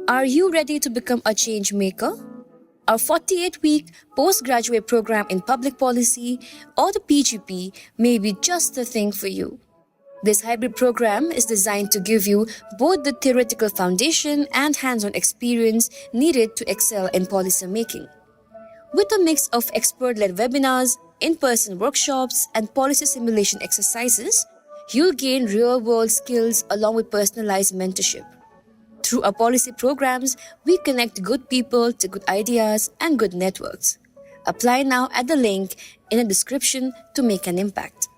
Are you ready to become a change maker? Our 48-week postgraduate program in public policy or the PGP may be just the thing for you. This hybrid program is designed to give you both the theoretical foundation and hands-on experience needed to excel in policy making. With a mix of expert-led webinars, in-person workshops, and policy simulation exercises, you'll gain real-world skills along with personalized mentorship. Through our policy programs, we connect good people to good ideas and good networks. Apply now at the link in the description to make an impact.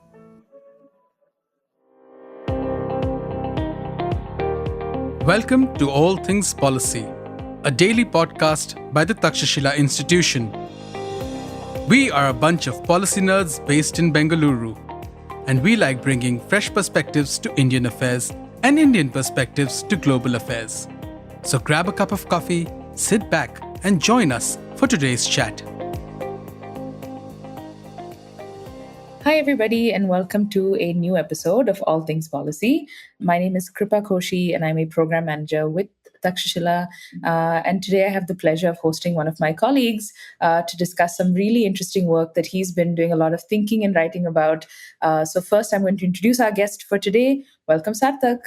Welcome to All Things Policy, a daily podcast by the Takshashila Institution. We are a bunch of policy nerds based in Bengaluru, and we like bringing fresh perspectives to Indian affairs and Indian perspectives to global affairs. So grab a cup of coffee, sit back, and join us for today's chat. Hi, everybody, and welcome to a new episode of All Things Policy. My name is Kripa Koshy, and I'm a program manager with Takshashila. And today I have the pleasure of hosting one of my colleagues to discuss some really interesting work that he's been doing a lot of thinking and writing about. So first, I'm going to introduce our guest for today. Welcome, Sarthak.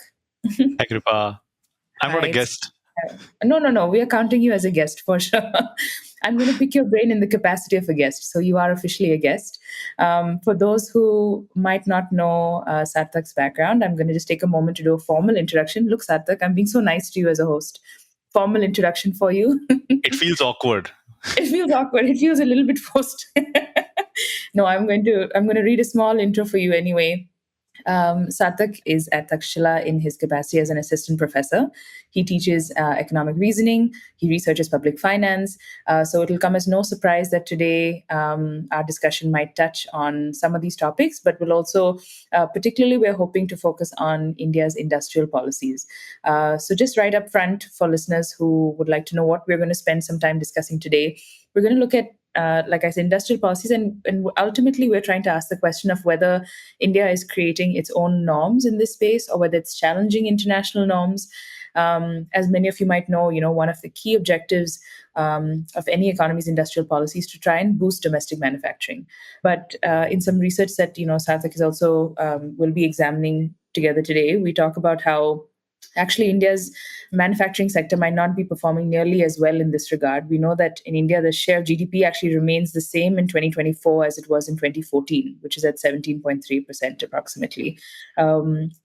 Hi, Kripa. I'm not a guest. No. We are counting you as a guest for sure. I'm going to pick your brain in the capacity of a guest. So you are officially a guest. For those who might not know Sarthak's background, I'm going to just take a moment to do a formal introduction. Look, Sarthak, I'm being so nice to you as a host. Formal introduction for you. It feels awkward. It feels awkward. It feels a little bit forced. No, I'm going to read a small intro for you anyway. Sarthak is at Takshashila in his capacity as an assistant professor. He teaches economic reasoning. He researches public finance. So it'll come as no surprise that today our discussion might touch on some of these topics, but we'll also, particularly, we're hoping to focus on India's industrial policies. So just right up front for listeners who would like to know what we're going to spend some time discussing today, we're going to look at like I said, industrial policies. And ultimately, we're trying to ask the question of whether India is creating its own norms in this space or whether it's challenging international norms. As many of you might know, one of the key objectives of any economy's industrial policy is to try and boost domestic manufacturing. But in some research that, Sarthak is also will be examining together today, we talk about how actually India's manufacturing sector might not be performing nearly as well in this regard. We know that in India, the share of GDP actually remains the same in 2024 as it was in 2014, which is at 17.3% approximately.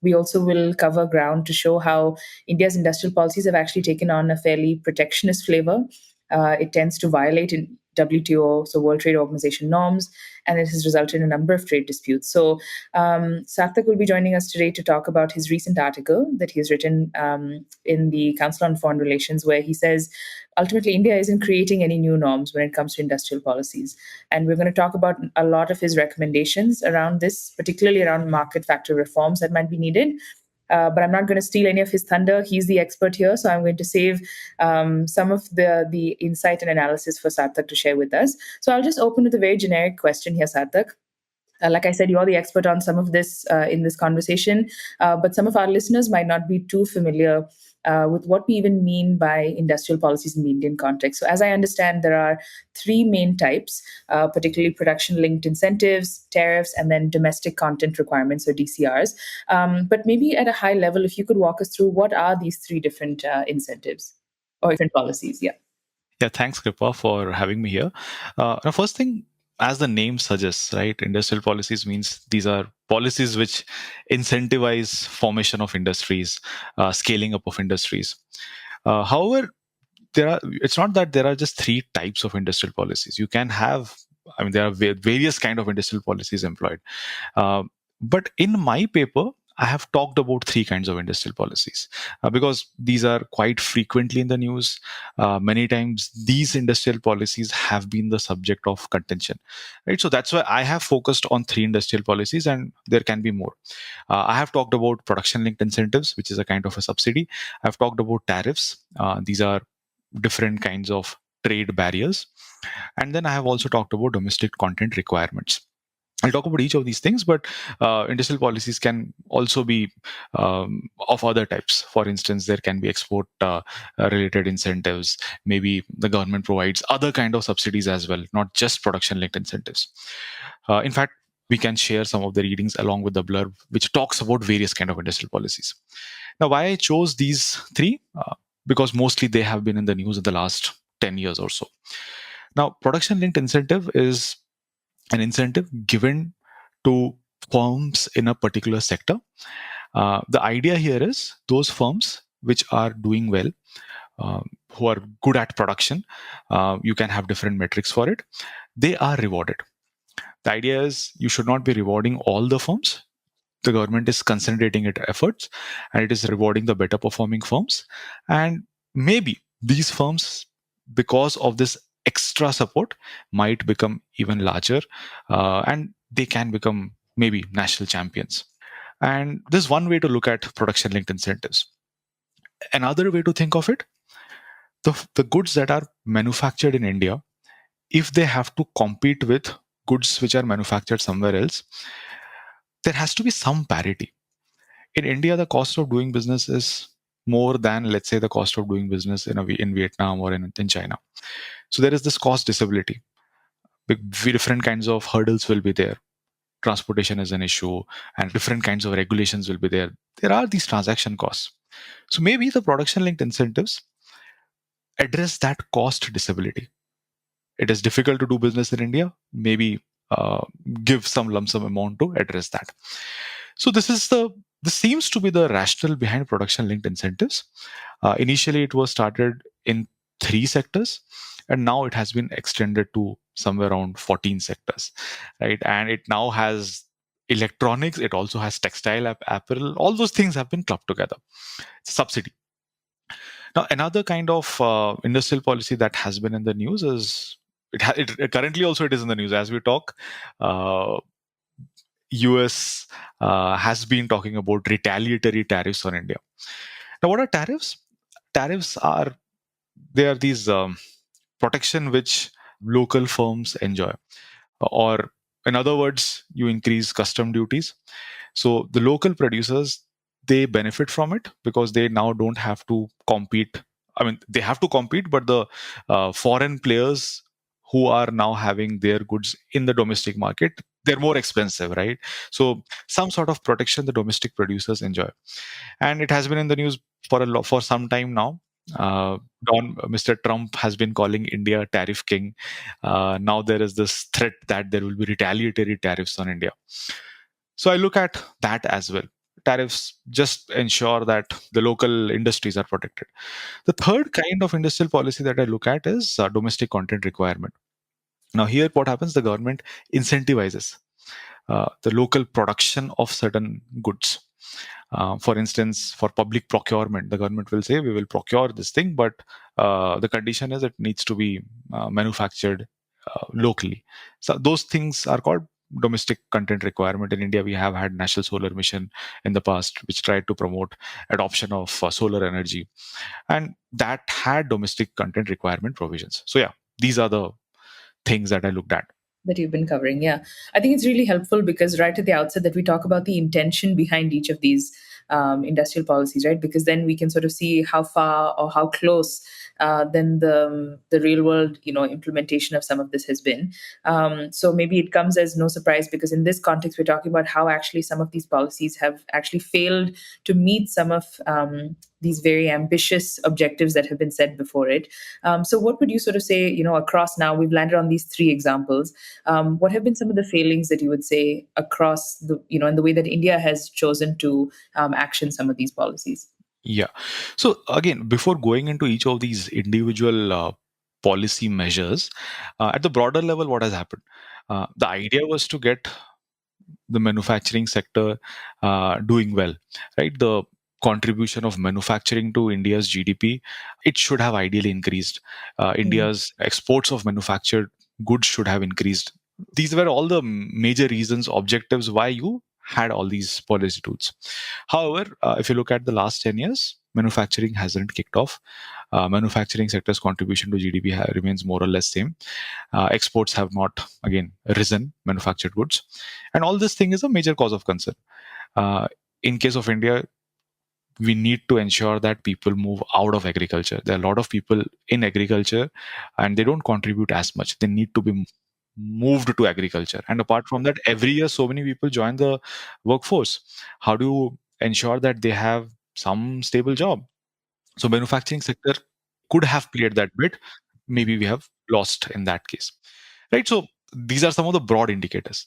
We also will cover ground to show how India's industrial policies have actually taken on a fairly protectionist flavor. It tends to violate in WTO, so World Trade Organization norms, and it has resulted in a number of trade disputes. So Sarthak will be joining us today to talk about his recent article that he has written in the Council on Foreign Relations, where he says, ultimately, India isn't creating any new norms when it comes to industrial policies. And we're going to talk about a lot of his recommendations around this, particularly around market factor reforms that might be needed. But I'm not going to steal any of his thunder. He's the expert here. So I'm going to save some of the insight and analysis for Sarthak to share with us. So I'll just open with a very generic question here, Sarthak. Like I said, you're the expert on some of this in this conversation, but some of our listeners might not be too familiar with what we even mean by industrial policies in the Indian context. So as I understand, there are three main types, particularly production-linked incentives, tariffs, and then domestic content requirements, or DCRs. But maybe at a high level, if you could walk us through what are these three different incentives or different policies? Yeah, thanks, Kripa, for having me here. Now, first thing, as the name suggests, right, industrial policies means these are policies which incentivize formation of industries, scaling up of industries. However, it's not that there are just three types of industrial policies. You can have, there are various kind of industrial policies employed. But in my paper, I have talked about three kinds of industrial policies because these are quite frequently in the news. Many times these industrial policies have been the subject of contention, right? So that's why I have focused on three industrial policies, and there can be more. I have talked about production-linked incentives, which is a kind of a subsidy. I've talked about tariffs. These are different kinds of trade barriers. And then I have also talked about domestic content requirements. I'll talk about each of these things, but industrial policies can also be of other types. For instance, there can be export related incentives. Maybe the government provides other kind of subsidies as well, not just production linked incentives. In fact, we can share some of the readings along with the blurb, which talks about various kind of industrial policies. Now, why I chose these three? Because mostly they have been in the news in the last 10 years or so. Now, production linked incentive is an incentive given to firms in a particular sector. The idea here is those firms which are doing well, who are good at production, you can have different metrics for it, they are rewarded. The idea is you should not be rewarding all the firms. The government is concentrating its efforts and it is rewarding the better performing firms. And maybe these firms, because of this extra support, might become even larger and they can become maybe national champions. And this is one way to look at production linked incentives. Another way to think of it, the goods that are manufactured in India, if they have to compete with goods which are manufactured somewhere else, there has to be some parity. In India, the cost of doing business is more than, let's say, the cost of doing business in Vietnam or in China. So there is this cost disability. Different kinds of hurdles will be there. Transportation is an issue, and different kinds of regulations will be there. There are these transaction costs. So maybe the production linked incentives address that cost disability. It is difficult to do business in India. Maybe give some lump sum amount to address that. So this seems to be the rationale behind production linked incentives. Initially, it was started in 3 sectors, and now it has been extended to somewhere around 14 sectors, right? And it now has electronics. It also has textile, apparel. All those things have been clubbed together. It's a subsidy. Now, another kind of industrial policy that has been in the news is currently also it is in the news as we talk. US has been talking about retaliatory tariffs on India. Now, what are tariffs? Tariffs are these protection which local firms enjoy, or in other words, you increase custom duties. So the local producers, they benefit from it because they now don't have to compete. I mean, they have to compete, but the foreign players who are now having their goods in the domestic market, they're more expensive, right? So some sort of protection the domestic producers enjoy, and it has been in the news for some time now. Mr. Trump has been calling India tariff king. Now there is this threat that there will be retaliatory tariffs on India. So I look at that as well. Tariffs just ensure that the local industries are protected. The third kind of industrial policy that I look at is domestic content requirement. Now, here what happens? The government incentivizes the local production of certain goods. For instance, for public procurement, the government will say we will procure this thing, but the condition is it needs to be manufactured locally. So those things are called domestic content requirement. In India, we have had National Solar Mission in the past, which tried to promote adoption of solar energy, and that had domestic content requirement provisions. So yeah, these are the things that I looked at. That you've been covering. Yeah. I think it's really helpful because right at the outset that we talk about the intention behind each of these industrial policies, right? Because then we can sort of see how far or how close then the real world, implementation of some of this has been. So maybe it comes as no surprise because in this context, we're talking about how actually some of these policies have actually failed to meet some of these very ambitious objectives that have been set before it. So what would you sort of say, across now, we've landed on these 3 examples. What have been some of the failings that you would say across the, in the way that India has chosen to action some of these policies? Yeah. So again, before going into each of these individual policy measures, at the broader level, what has happened? The idea was to get the manufacturing sector doing well, right? The contribution of manufacturing to India's GDP, it should have ideally increased. India's exports of manufactured goods should have increased. These were all the major reasons, objectives why you had all these policy tools. However, if you look at the last 10 years, manufacturing hasn't kicked off. Manufacturing sector's contribution to GDP remains more or less same. Exports have not, again, risen, manufactured goods. And all this thing is a major cause of concern. In case of India, we need to ensure that people move out of agriculture. There are a lot of people in agriculture and they don't contribute as much. They need to be moved to agriculture. And apart from that, every year so many people join the workforce. How do you ensure that they have some stable job? So manufacturing sector could have played that bit. Maybe we have lost in that case. Right. So these are some of the broad indicators.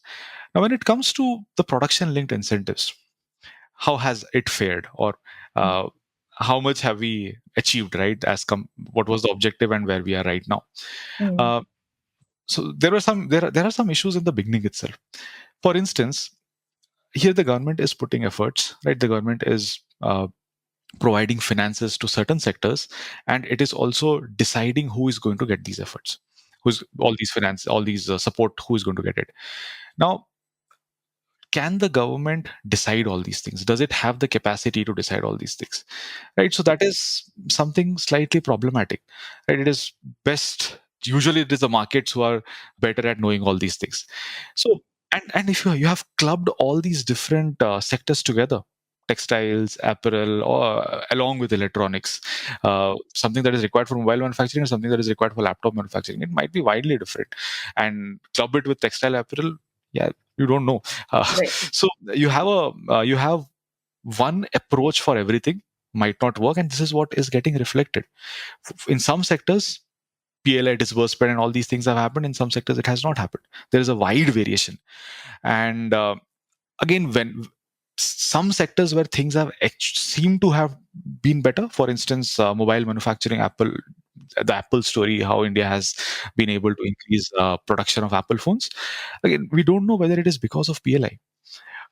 Now, when it comes to the production linked incentives, how has it fared, or uh, how much have we achieved, right? What was the objective and where we are right now? Uh, so there are some issues in the beginning itself. For instance, here the government is putting efforts, right? The government is providing finances to certain sectors, and it is also deciding who is going to get these efforts, who's all these finance, all these support, who is going to get it. Now, can the government decide all these things? Does it have the capacity to decide all these things? Right. So that is something slightly problematic. Right. It is best. Usually, it is the markets who are better at knowing all these things. So, and if you have clubbed all these different sectors together, textiles, apparel, or along with electronics, something that is required for mobile manufacturing and something that is required for laptop manufacturing, it might be widely different. And club it with textile apparel, yeah, you don't know. Right. So you have one approach for everything might not work, and this is what is getting reflected. In some sectors, PLI disbursement and all these things have happened. In some sectors, it has not happened. There is a wide variation. And again, when some sectors where things have seem to have been better, for instance, mobile manufacturing, the Apple story, how India has been able to increase production of Apple phones. Again, we don't know whether it is because of PLI.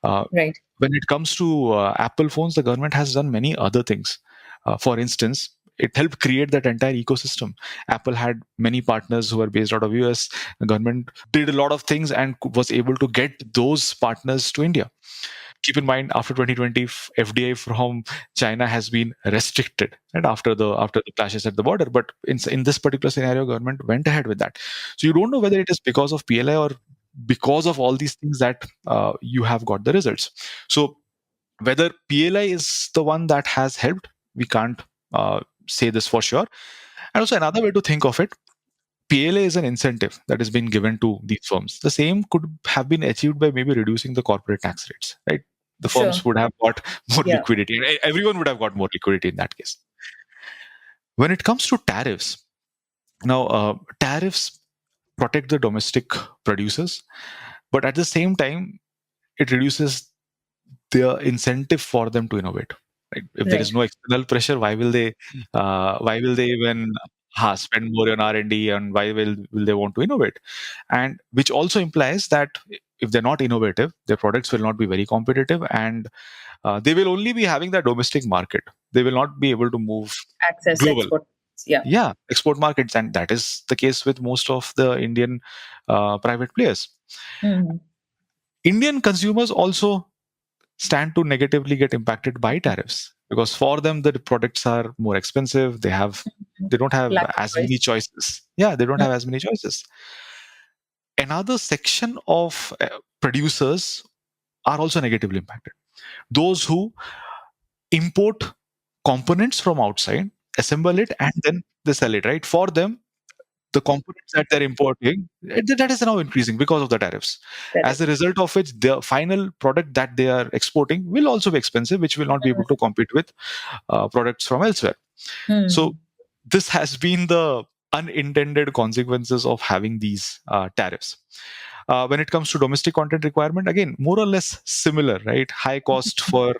Right. When it comes to Apple phones, the government has done many other things. For instance, it helped create that entire ecosystem. Apple had many partners who were based out of US. The government did a lot of things and was able to get those partners to India. Keep in mind, after 2020, FDI from China has been restricted, and after the clashes at the border. But in this particular scenario, government went ahead with that. So you don't know whether it is because of PLI or because of all these things that you have got the results. So whether PLI is the one that has helped, we can't say this for sure. And also another way to think of it, PLA is an incentive that has been given to these firms. The same could have been achieved by maybe reducing the corporate tax rates, right? The firms Sure. would have got more Yeah. liquidity, and everyone would have got more liquidity in that case. When it comes to tariffs, now tariffs protect the domestic producers, but at the same time, it reduces the incentive for them to innovate. Right? If there is Right. no external pressure, why will they? Why will they even spend more on R&D, and why will they want to innovate? And which also implies that if they're not innovative, their products will not be very competitive, and they will only be having that domestic market. They will not be able to move Access global. export. Yeah. Yeah, export markets, and that is the case with most of the Indian private players. Mhm. Indian consumers also stand to negatively get impacted by tariffs because for them the products are more expensive. They don't have Lack of as choice. many choices. Yeah, they don't Mm. have as many choices. Another section of producers are also negatively impacted. Those who import components from outside, assemble it, and then they sell it, right? For them, the components that they're importing, that is now increasing because of the tariffs. As Correct. a result of which, the final product that they are exporting will also be expensive, which will not be able to compete with products from elsewhere. So this has been the unintended consequences of having these tariffs. When it comes to domestic content requirement, again, more or less similar, right? High cost for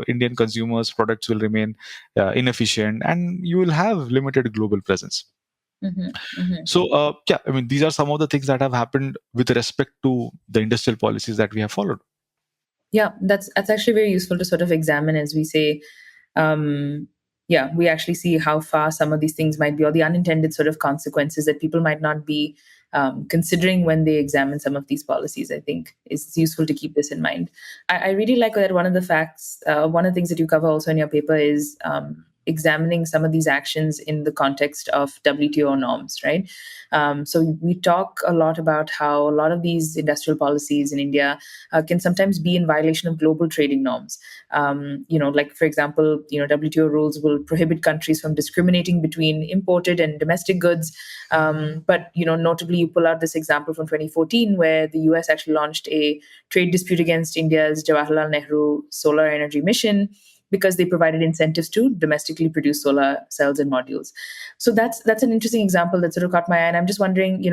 Indian consumers, products will remain inefficient, and you will have limited global presence. So, yeah, I mean, these are some of the things that have happened with respect to the industrial policies that we have followed. Yeah, that's actually very useful to sort of examine as we say. Yeah, we actually see how far some of these things might be, or the unintended sort of consequences that people might not be considering when they examine some of these policies. I think it's useful to keep this in mind. I really like that one of the facts, one of the things that you cover also in your paper is examining some of these actions in the context of WTO norms, right? So we talk a lot about how a lot of these industrial policies in India can sometimes be in violation of global trading norms. Like for example, WTO rules will prohibit countries from discriminating between imported and domestic goods. But notably, you pull out this example from 2014, where the US actually launched a trade dispute against India's Jawaharlal Nehru solar energy mission because they provided incentives to domestically produce solar cells and modules. So that's an interesting example that sort of caught my eye. And I'm just wondering,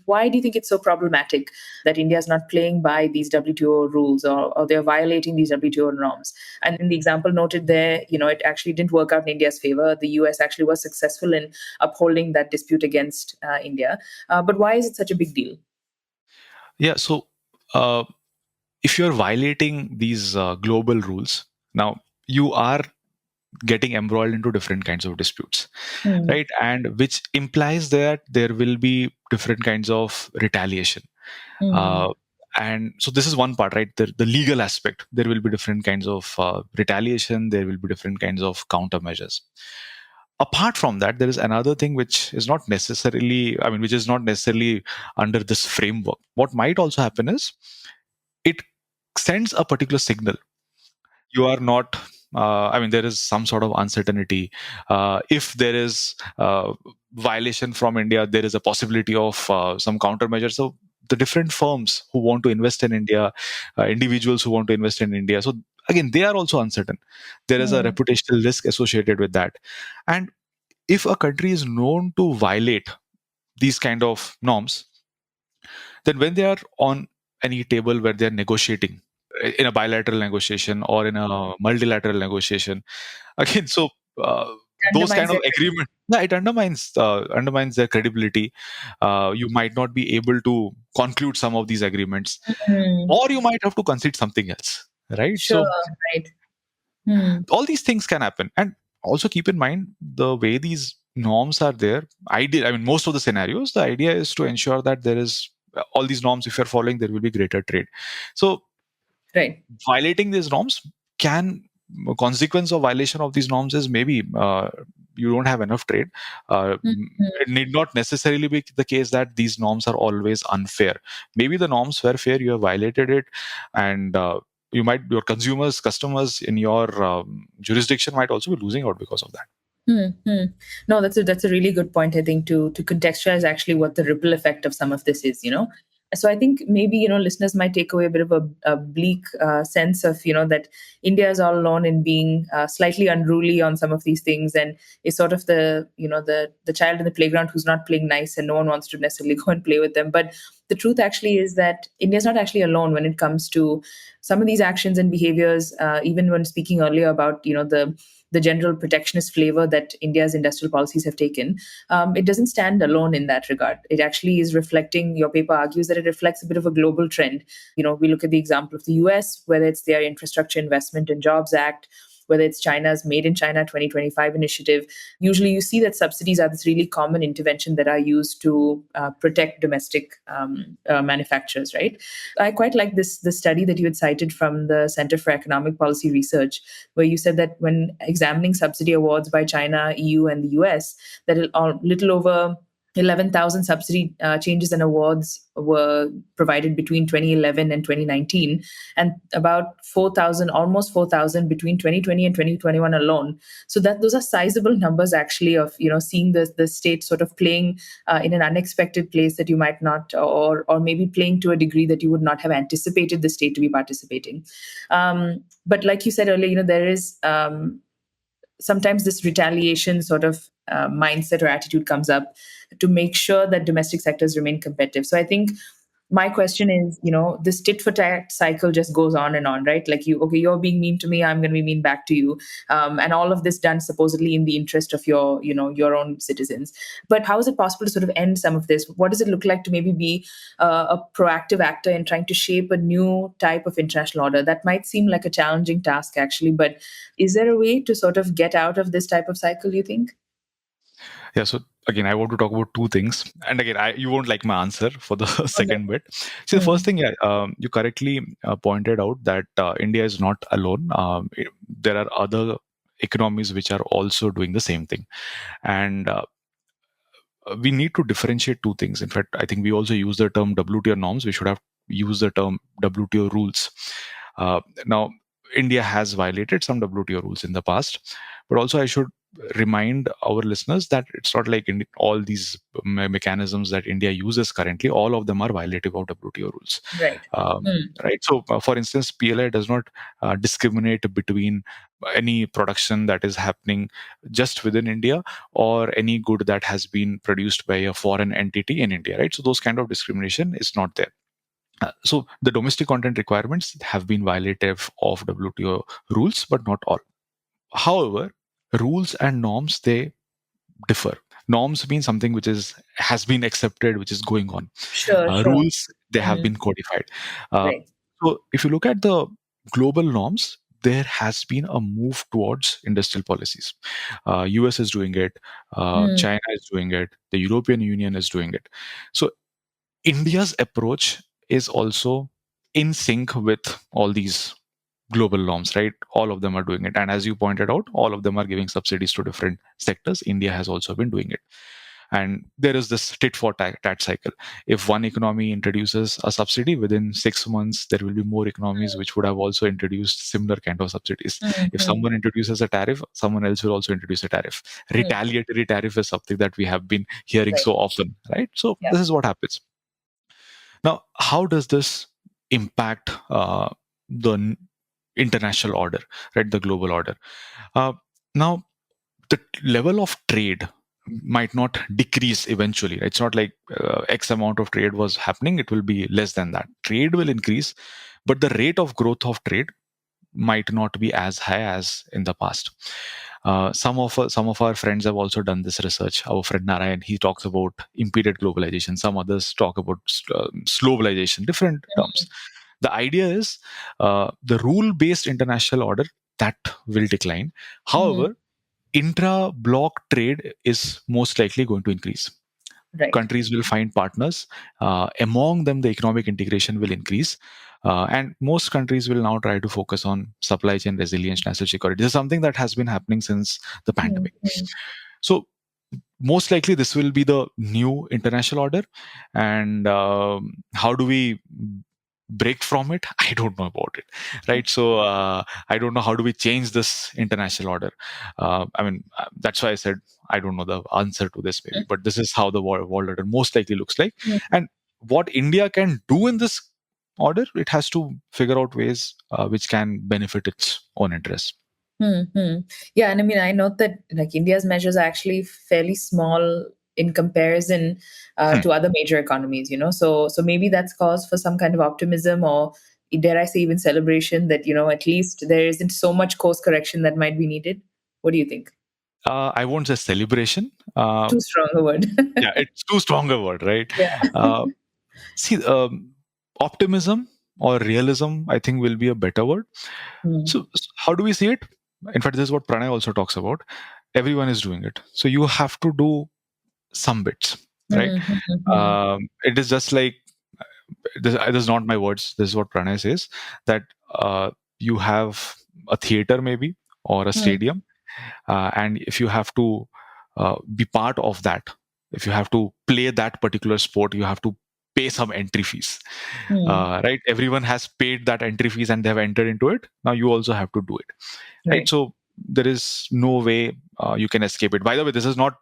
why do you think it's so problematic that India is not playing by these WTO rules, or they're violating these WTO norms? And in the example noted there, it actually didn't work out in India's favor. The US actually was successful in upholding that dispute against India. But why is it such a big deal? Yeah. So if you're violating these global rules, now you are getting embroiled into different kinds of disputes, right? And which implies that there will be different kinds of retaliation. And so this is one part, right? The legal aspect. There will be different kinds of retaliation. There will be different kinds of countermeasures. Apart from that, there is another thing which is not necessarily, which is not necessarily under this framework. What might also happen is it sends a particular signal. You are not, there is some sort of uncertainty. If there is violation from India, there is a possibility of some countermeasures. So the different firms who want to invest in India, individuals who want to invest in India, so again, they are also uncertain. There is a reputational risk associated with that. And if a country is known to violate these kind of norms, then when they are on any table where they're negotiating, in a bilateral negotiation or in a multilateral negotiation, again, so those kind of agreement, it undermines their credibility. You might not be able to conclude some of these agreements, or you might have to concede something else, right? Sure, So right. All these things can happen. And also keep in mind, the way these norms are there, most of the scenarios, the idea is to ensure that there is all these norms, if you're following, there will be greater trade. So right. Violating these norms can, consequence of violation of these norms is maybe you don't have enough trade. It need not necessarily be the case that these norms are always unfair. Maybe the norms were fair, you have violated it, and your customers in your jurisdiction might also be losing out because of that. No, that's a really good point, I think, to contextualize actually what the ripple effect of some of this is. So I think maybe listeners might take away a bit of a bleak sense of that India is all alone in being slightly unruly on some of these things, and is sort of the the child in the playground who's not playing nice, and no one wants to necessarily go and play with them. But the truth actually is that India is not actually alone when it comes to some of these actions and behaviors. Even when speaking earlier about the general protectionist flavor that India's industrial policies have taken, it doesn't stand alone in that regard. It actually is reflecting, your paper argues that it reflects a bit of a global trend. We look at the example of the US, whether it's their Infrastructure Investment and Jobs Act, whether it's China's Made in China 2025 initiative. Usually you see that subsidies are this really common intervention that are used to protect domestic manufacturers, right? I quite like this study that you had cited from the Center for Economic Policy Research, where you said that when examining subsidy awards by China, EU, and the US, that a little over 11,000 subsidy changes and awards were provided between 2011 and 2019, and about 4,000, almost 4,000 between 2020 and 2021 alone. So those are sizable numbers, actually, of seeing the state sort of playing in an unexpected place that you might not, or maybe playing to a degree that you would not have anticipated the state to be participating. But like you said earlier, there is sometimes this retaliation sort of mindset or attitude comes up to make sure that domestic sectors remain competitive. So I think my question is, this tit for tat cycle just goes on and on, right? Like you're being mean to me, I'm going to be mean back to you, and all of this done supposedly in the interest of your own citizens. But how is it possible to sort of end some of this? What does it look like to maybe be a proactive actor in trying to shape a new type of international order? That might seem like a challenging task, actually, but is there a way to sort of get out of this type of cycle, you think? Yeah, so again, I want to talk about two things. And again, you won't like my answer for the second bit. So the first thing, you correctly pointed out that India is not alone. There are other economies which are also doing the same thing. And we need to differentiate two things. In fact, I think we also use the term WTO norms. We should have used the term WTO rules. Now, India has violated some WTO rules in the past, but also I should remind our listeners that it's not like in all these mechanisms that India uses currently, all of them are violative of WTO rules. Right. Right. So, for instance, PLI does not discriminate between any production that is happening just within India or any good that has been produced by a foreign entity in India. Right. So, those kind of discrimination is not there. So the domestic content requirements have been violative of WTO rules, but not all. However, rules and norms, they differ. Norms mean something which has been accepted, which is going on. Sure, sure. Rules, they have been codified. Uh, Right. so if you look at the global norms, there has been a move towards industrial policies. US is doing it, China is doing it, the European Union is doing it. So India's approach is also in sync with all these global norms, right? All of them are doing it. And as you pointed out, all of them are giving subsidies to different sectors. India has also been doing it. And there is this tit for tat cycle. If one economy introduces a subsidy, within 6 months, there will be more economies which would have also introduced similar kind of subsidies. If someone introduces a tariff, someone else will also introduce a tariff. Retaliatory tariff is something that we have been hearing Right. so often, right? So Yeah. this is what happens. Now, how does this impact the international order, right? The global order. Now, the level of trade might not decrease eventually. It's not like X amount of trade was happening, it will be less than that. Trade will increase, but the rate of growth of trade might not be as high as in the past. Some of our friends have also done this research. Our friend Narayan, he talks about impeded globalization. Some others talk about slowalization, different terms. The idea is the rule-based international order that will decline. However, intra-block trade is most likely going to increase. Right. Countries will find partners. Among them, the economic integration will increase. And most countries will now try to focus on supply chain resilience, national security. This is something that has been happening since the pandemic. So, most likely, this will be the new international order. And how do we break from it? I don't know about it, right? So I don't know how do we change this international order. That's why I said I don't know the answer to this, maybe, but this is how the world order most likely looks like. And what India can do in this order, it has to figure out ways which can benefit its own interests. Yeah, and I mean, I note that like India's measures are actually fairly small in comparison to other major economies. So maybe that's cause for some kind of optimism, or dare I say even celebration, that at least there isn't so much course correction that might be needed. What do you think? I won't say celebration. Too strong a word. Yeah, it's too strong a word, right? Yeah. See, optimism or realism, I think, will be a better word. So how do we see it? In fact, this is what Pranay also talks about. Everyone is doing it. So you have to do some bits, right? It is just like, this is not my words. This is what Pranay says, that you have a theater maybe or a stadium. And if you have to be part of that, if you have to play that particular sport, you have to pay some entry fees, right? Everyone has paid that entry fees and they have entered into it. Now you also have to do it, right? So there is no way you can escape it. By the way, this is not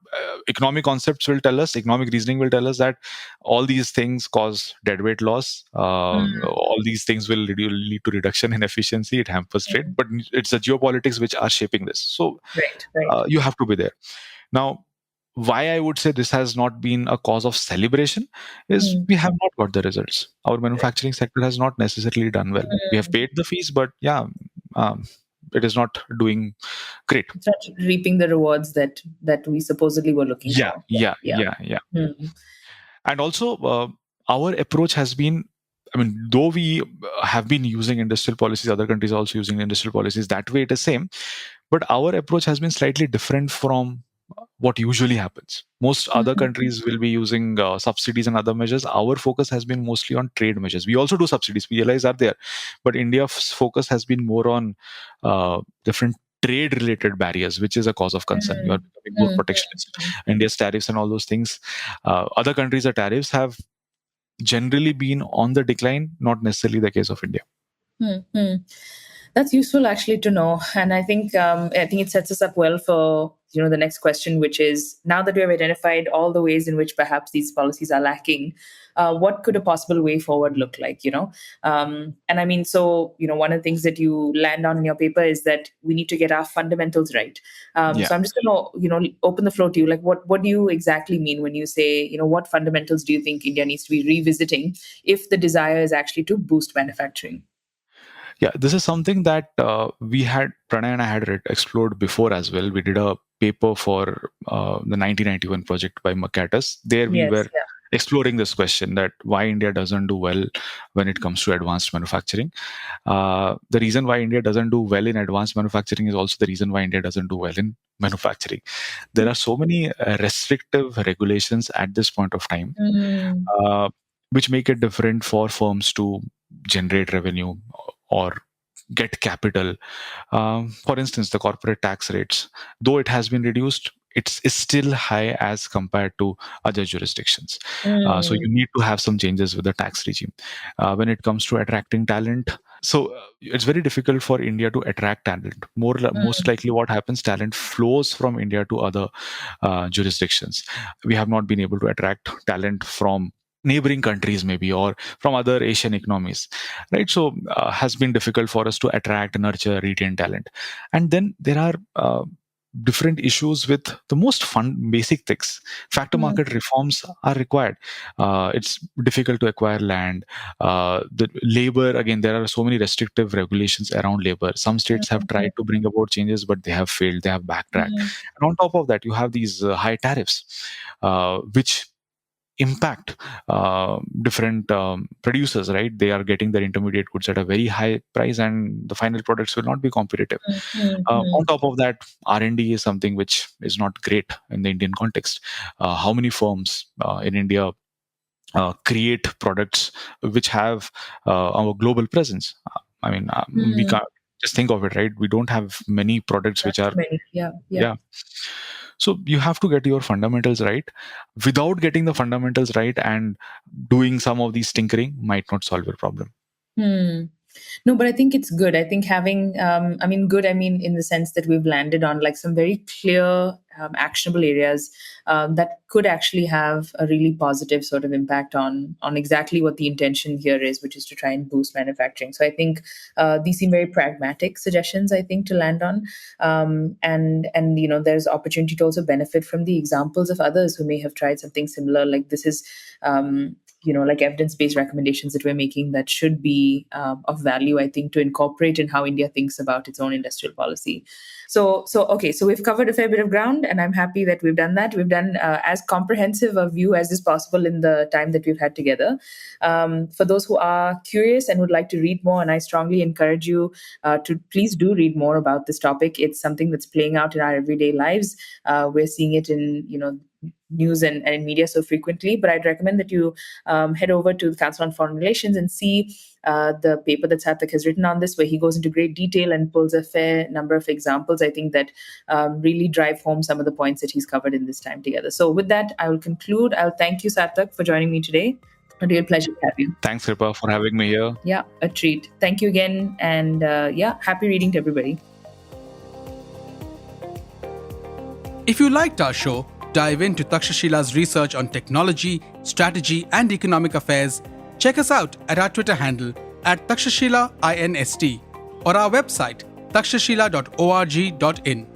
economic concepts will tell us, economic reasoning will tell us that all these things cause deadweight loss. All these things will lead to reduction in efficiency. It hampers trade, but it's the geopolitics which are shaping this. So you have to be there. Now, why I would say this has not been a cause of celebration is we have not got the results. Our manufacturing sector has not necessarily done well. We have paid the fees, but it is not doing great. It's not reaping the rewards that we supposedly were looking for. Yeah. And also, our approach has been, though we have been using industrial policies, other countries are also using industrial policies, that way it is same. But our approach has been slightly different from what usually happens. Most other countries will be using subsidies and other measures. Our focus has been mostly on trade measures. We also do subsidies, PLIs are there, but India's focus has been more on different trade-related barriers, which is a cause of concern. You are becoming more protectionist. India's tariffs and all those things. Other countries' tariffs have generally been on the decline, not necessarily the case of India. That's useful actually to know, and I think it sets us up well for the next question, which is, now that we have identified all the ways in which perhaps these policies are lacking, what could a possible way forward look like? And I mean, so one of the things that you land on in your paper is that we need to get our fundamentals right. So I'm just going to open the floor to you. Like, what do you exactly mean when you say what fundamentals do you think India needs to be revisiting if the desire is actually to boost manufacturing? Yeah, this is something that Pranay and I had explored before as well. We did a paper for the 1991 project by Makatas. There we were exploring this question, that why India doesn't do well when it comes to advanced manufacturing. The reason why India doesn't do well in advanced manufacturing is also the reason why India doesn't do well in manufacturing. There are so many restrictive regulations at this point of time, which make it different for firms to generate revenue or get capital. For instance, the corporate tax rates, though it has been reduced, it's still high as compared to other jurisdictions. So you need to have some changes with the tax regime. When it comes to attracting talent, so it's very difficult for India to attract talent. Most likely what happens, talent flows from India to other jurisdictions. We have not been able to attract talent from neighboring countries maybe, or from other Asian economies, right? So has been difficult for us to attract, nurture, retain talent. And then there are different issues with the most basic things. Factor market reforms are required. It's difficult to acquire land. The labor, again, there are so many restrictive regulations around labor. Some states have tried to bring about changes, but they have failed. They have backtracked. And on top of that, you have these high tariffs, which impact different producers, right? They are getting their intermediate goods at a very high price, and the final products will not be competitive. On top of that, R&D is something which is not great in the Indian context. How many firms in India create products which have our global presence? I mean, we can't just think of it, right? We don't have many products which are yeah. So you have to get your fundamentals right. Without getting the fundamentals right and doing some of these tinkering might not solve your problem. No, but I think it's good. I think having, good, in the sense that we've landed on like some very clear, actionable areas that could actually have a really positive sort of impact on exactly what the intention here is, which is to try and boost manufacturing. So I think these seem very pragmatic suggestions, I think, to land on. And there's opportunity to also benefit from the examples of others who may have tried something similar. Like this is, like evidence-based recommendations that we're making that should be of value, I think, to incorporate in how India thinks about its own industrial policy. So we've covered a fair bit of ground, and I'm happy that we've done that. We've done as comprehensive a view as is possible in the time that we've had together. For those who are curious and would like to read more, and I strongly encourage you to please do read more about this topic. It's something that's playing out in our everyday lives. We're seeing it in, news and in media so frequently, but I'd recommend that you head over to the Council on Foreign Relations and see the paper that Sarthak has written on this, where he goes into great detail and pulls a fair number of examples, I think, that really drive home some of the points that he's covered in this time together. So with that, I will conclude. I'll thank you, Sarthak, for joining me today. A real pleasure to have you. Thanks, Kripa, for having me here. Yeah, a treat. Thank you again. And happy reading to everybody. If you liked our show, dive into Takshashila's research on technology, strategy, and economic affairs. Check us out at our Twitter handle @TakshashilaINST or our website takshashila.org.in.